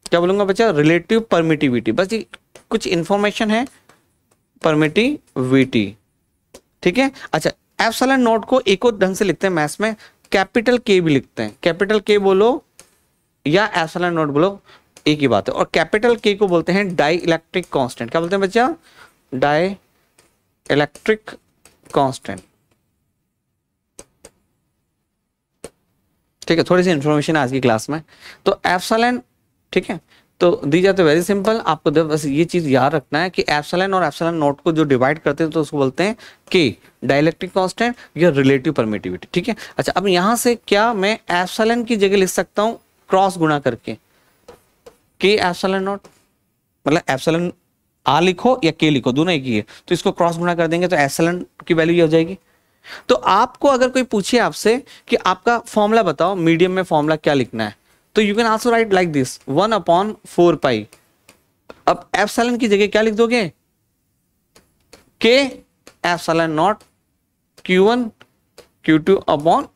क्या बोलूंगा बच्चा? Relative permittivity. बस ये कुछ इंफॉर्मेशन है, परमिटिविटी। ठीक है, अच्छा, एप्सिलॉन नॉट को एक और ढंग से लिखते हैं मैथ्स में, कैपिटल के भी लिखते हैं, कैपिटल के बोलो या एप्सिलॉन नॉट बोलो, एक ही बात है। और कैपिटल के को बोलते हैं डाई इलेक्ट्रिक कांस्टेंट। क्या बोलते हैं बच्चा? Dielectric constant. ठीक है, थोड़ी सी इंफॉर्मेशन आज की क्लास में। तो एप्सिलॉन, ठीक है, तो दी जाती है वेरी सिंपल, आपको बस ये चीज याद रखना है कि एप्सिलॉन और एप्सिलॉन नॉट को जो डिवाइड करते हैं तो उसको बोलते हैं के, डाइलेक्ट्रिक कांस्टेंट या रिलेटिव परमिटिविटी। ठीक है, अच्छा, अब यहां से क्या मैं एप्सिलॉन की जगह लिख सकता हूं क्रॉस गुणा करके के एप्सिलॉन नॉट, मतलब एप्सिलॉन आ लिखो या के लिखो, दोनों एक ही है, तो इसको क्रॉस गुणा कर देंगे तो एप्सिलॉन की वैल्यू ये हो जाएगी। तो आपको अगर कोई पूछे आपसे कि आपका फॉर्मूला बताओ, मीडियम में फॉर्मूला क्या लिखना है, तो you can also right like this 1/4 पाई। अब एप्सिलॉन की जगह क्या लिख दोगे? के epsilon naught Q1 Q2 upon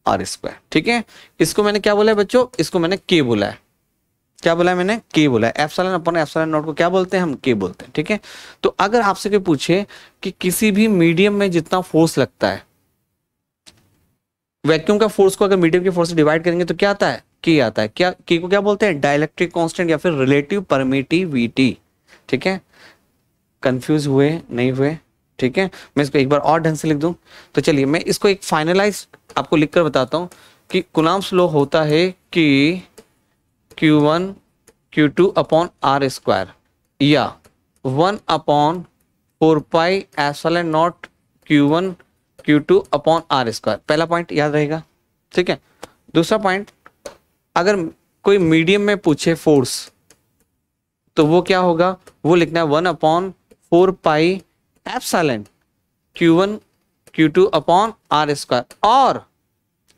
R square. ठीक है, इसको मैंने क्या बोला है बच्चों? इसको मैंने के बोला है। क्या बोला है मैंने? के बोला है। एप्सिलॉन अपॉन एप्सिलॉन नॉट को क्या बोलते हैं हम? के बोलते हैं। ठीक है, तो अगर आपसे कोई पूछे कि किसी भी मीडियम में जितना फोर्स लगता है, वैक्यूम का फोर्स को अगर मीडियम के फोर्स से डिवाइड करेंगे तो क्या आता है? के आता है। क्या के को क्या बोलते हैं? डाइलेक्ट्रिक कांस्टेंट या फिर रिलेटिव परमिटिविटी। ठीक है, कंफ्यूज हुए नहीं हुए? ठीक है, मैं इसको एक बार और ढंग से लिख दूं तो चलिए मैं इसको एक फाइनलाइज आपको लिखकर बताता हूं कि कूलम्ब्स लॉ होता है कि Q1 Q2 upon R square या 1/4 pi epsilon naught Q1 Q2 upon R square. पहला पॉइंट याद रहेगा, ठीक है। दूसरा पॉइंट, अगर कोई मीडियम में पूछे फोर्स तो वो क्या होगा, वो लिखना है 1/4 pi epsilon Q1 Q2 upon R square. और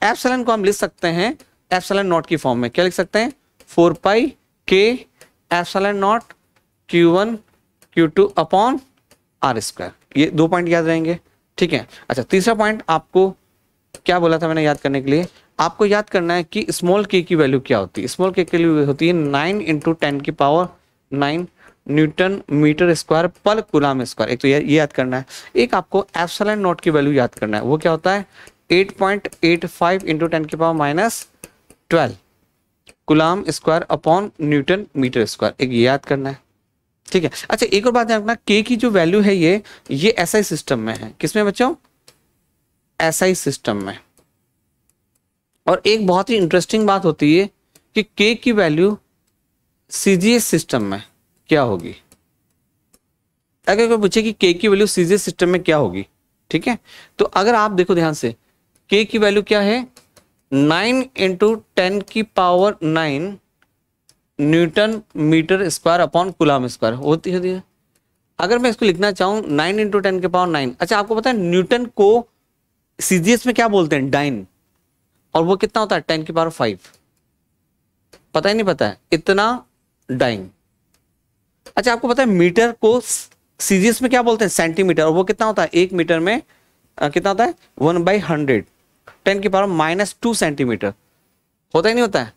एप्सिलॉन को हम लिख सकते हैं एप्सिलॉन नॉट की फॉर्म में, क्या लिख सकते हैं 4 पाई के epsilon naught Q1 Q2 upon R square. ये 2 पॉइंट याद रहेंगे, ठीक है। अच्छा, तीसरा पॉइंट आपको क्या बोला था मैंने याद करने के लिए, आपको याद करना है कि स्मॉल के की वैल्यू क्या होती है। स्मॉल के की वैल्यू होती है 9 × 10⁹ न्यूटन मीटर स्क्वायर पर कूलम स्क्वायर। एक तो ये याद करना है। एक आपको एप्सिलॉन नॉट की वैल्यू याद करना है, वो क्या होता है 8.85 × 10⁻12 coulomb square upon newton metre square. एक ये याद करना है, ठीक है। अच्छा, एक और बात ध्यान रखना, के की जो वैल्यू है ये एसआई सिस्टम में है। किसमें बच्चों, एसआई सिस्टम में। और एक बहुत ही इंटरेस्टिंग बात होती है कि के की वैल्यू सीजीएस सिस्टम में क्या होगी। अगर कोई पूछे कि के की वैल्यू सीजीएस सिस्टम में क्या होगी, ठीक है, तो अगर आप देखो ध्यान से, के की वैल्यू क्या है 9 × 10⁹ newton metre square upon coulomb square होती है। अगर मैं इसको लिखना चाहूं 9 × 10⁹, अच्छा आपको पता है न्यूटन को सीजीएस में क्या बोलते हैं, डाइन, और वो कितना होता है 10⁵। पता ही नहीं, पता है इतना डाइन। अच्छा, आपको पता है मीटर को सीजीएस में क्या बोलते हैं, सेंटीमीटर, और वो कितना होता है 1 मीटर में कितना होता है 1/100 10⁻² सेंटीमीटर। होता ही नहीं होता है,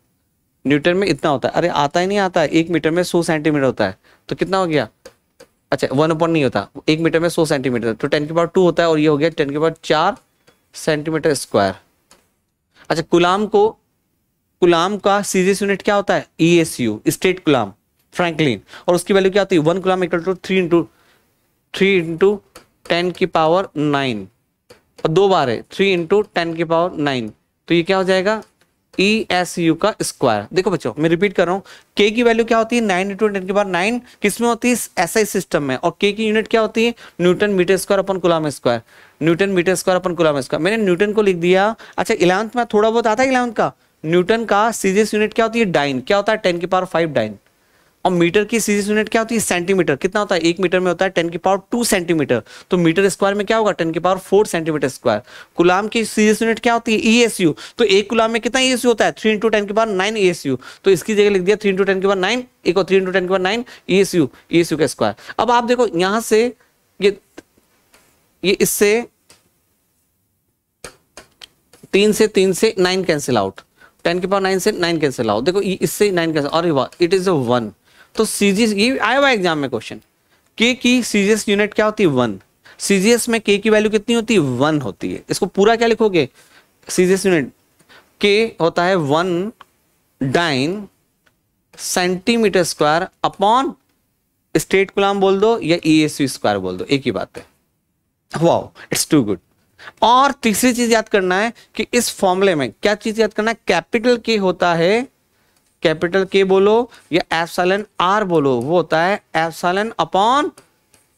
न्यूटन में इतना होता है। अरे आता ही नहीं आता है, 1 मीटर में 100 सेंटीमीटर होता है, तो कितना हो गया, अच्छा 1 नहीं होता, 1 मीटर में 100 सेंटीमीटर, तो 10⁻² होता है, और ये हो गया 10⁴ सेंटीमीटर स्क्वायर। अच्छा, कूलम का सीजीएस यूनिट क्या होता है ESU, स्टेट कूलम फ्रैंकलिन, और उसकी वैल्यू क्या होती है 1 कूलम = 3 × 10⁹, और 2 बार है 3 × 10⁹, तो ये क्या हो जाएगा ESU का स्क्वायर। देखो बच्चों, मैं रिपीट कर रहा हूँ, के की वैल्यू क्या होती है 9 × 10⁹, किसमें होती है एसआई सिस्टम में, और के की यूनिट क्या होती है newton metre square upon coulomb square, newton metre square upon coulomb square. मैंने न्यूटन को लिख दिया। अच्छा, 11th में थोड़ा बहुत आता है 11th का, न्यूटन का सीजीएस यूनिट क्या होती है डाइन, क्या होता है 10⁵ डाइन, और मीटर की सीजीएस यूनिट क्या होती है सेंटीमीटर, कितना होता है 1 मीटर में होता है 10⁻² सेंटीमीटर, तो मीटर स्क्वायर में क्या होगा 10⁻4 सेंटीमीटर स्क्वायर। कूलम की सीजीएस यूनिट क्या होती है ESU, तो एक कूलम में कितना ESU होता है 3 × 10⁹ ESU, तो इसकी जगह लिख दिया 3 × 10⁹, एक और 3 × 10⁹ ESU का स्क्वायर। अब आप देखो यहां से ये इससे 3 से 9 कैंसिल आउट, 10⁹ से 9 कैंसिल आउट, देखो इससे 9 कैंसिल, अरे वाह इट इज 1। तो सीजीएस, ये आया हुआ एग्जाम में क्वेश्चन, के की सीजीएस यूनिट क्या होती है 1, सीजीएस में के की वैल्यू कितनी होती है 1 होती है। इसको पूरा क्या लिखोगे, सीजीएस यूनिट के होता है 1 dyne centimetre square upon state coulomb बोल दो या ESU स्क्वायर बोल दो, एक ही बात है। Wow, it's too good. और तीसरी चीज याद करना है कि इस फॉर्मूले में क्या चीज याद करना है, कैपिटल के होता है, कैपिटल के बोलो या एप्सिलॉन R बोलो, वो होता है एप्सिलॉन अपॉन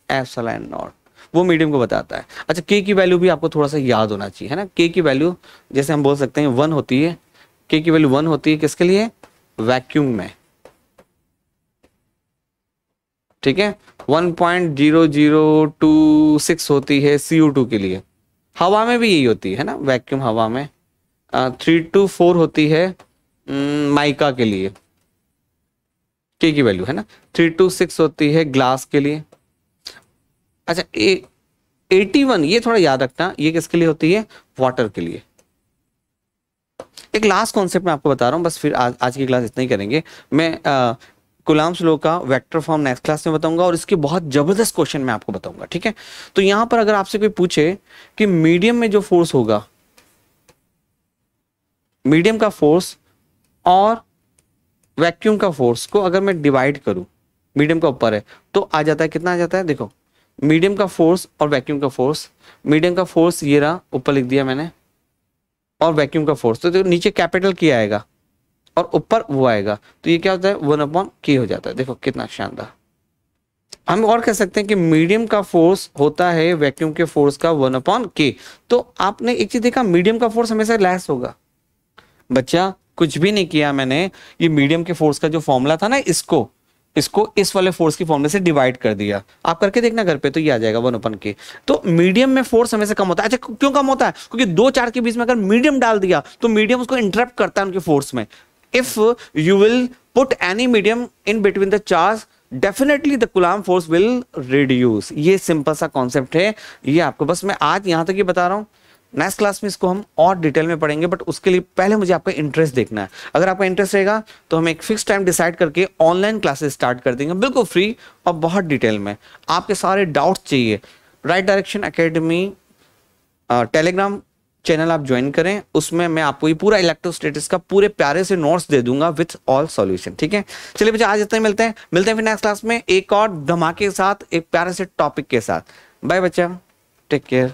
एप्सिलॉन नॉट, वो मीडियम को बताता है। अच्छा, के की वैल्यू भी आपको थोड़ा सा याद होना चाहिए, है ना। के की वैल्यू जैसे हम बोल सकते हैं 1 होती है, के की वैल्यू 1 होती है किसके लिए, वैक्यूम में, ठीक है। 1.0026 होती है CO2 के लिए, हवा में भी यही होती है ना, वैक्यूम हवा में। 3 to 4 होती है माइका के लिए, के की वैल्यू है ना। 3 to 6 होती है ग्लास के लिए। अच्छा, 81 ये थोड़ा याद रखना, ये किसके लिए होती है, वाटर के लिए। एक लास्ट कॉन्सेप्ट मैं आपको बता रहा हूं, बस फिर आज की क्लास इतना ही करेंगे। मैं कूलम्ब्स लॉ का वेक्टर फॉर्म नेक्स्ट क्लास में बताऊंगा, और इसके बहुत जबरदस्त क्वेश्चन मैं आपको बताऊंगा, ठीक है। तो यहां पर अगर आपसे कोई पूछे कि मीडियम में जो फोर्स होगा, मीडियम का फोर्स और वैक्यूम का फोर्स को अगर मैं डिवाइड करूं, मीडियम का ऊपर है तो आ जाता है, कितना आ जाता है, देखो मीडियम का फोर्स और वैक्यूम का फोर्स, मीडियम का फोर्स ये रहा ऊपर लिख दिया मैंने, और वैक्यूम का फोर्स तो नीचे कैपिटल किया आएगा, और ऊपर वो आएगा, तो ये क्या होता है 1/k हो जाता है। देखो कितना शानदार। हम और कह सकते हैं कि मीडियम का फोर्स होता है वैक्यूम के फोर्स का 1/k। तो आपने एक चीज देखा, मीडियम का फोर्स हमेशा लेस होगा। बच्चा कुछ भी नहीं किया मैंने, ये मीडियम के फोर्स का जो फॉर्मूला था ना, इसको इसको इस वाले फोर्स की फॉर्मूले से डिवाइड कर दिया। आप करके देखना घर पे, तो ये आ जाएगा 1/k। तो मीडियम में फोर्स हमेशा कम होता है। अच्छा क्यों कम होता है? क्योंकि दो चार्ज के बीच में अगर मीडियम डाल दिया तो मीडियम उसको इंटरप्ट करता है उनके फोर्स में। If you will put any medium in between the charge, definitely the coulomb force will reduce. ये सिंपल सा कॉन्सेप्ट है, ये आपको बस मैं आज यहां तक ही बता रहा हूं। नेक्स्ट क्लास में इसको हम और डिटेल में पढ़ेंगे, बट उसके लिए पहले मुझे आपका इंटरेस्ट देखना है। अगर आपका इंटरेस्ट रहेगा तो हम एक फिक्स टाइम डिसाइड करके ऑनलाइन क्लासेस स्टार्ट कर देंगे, बिल्कुल फ्री और बहुत डिटेल में। आपके सारे डाउट्स चाहिए, right direction academy Telegram channel आप ज्वाइन करें, उसमें मैं आपको ये पूरा इलेक्ट्रोस्टैटिक्स का पूरे प्यारे से नोट्स दे दूंगा विथ ऑल सॉल्यूशन। ठीक है, चलिए बच्चे आज इतना ही, मिलते हैं फिर नेक्स्ट क्लास में एक और धमाके के साथ, एक प्यारे से टॉपिक के साथ। बाय बच्चा, टेक केयर।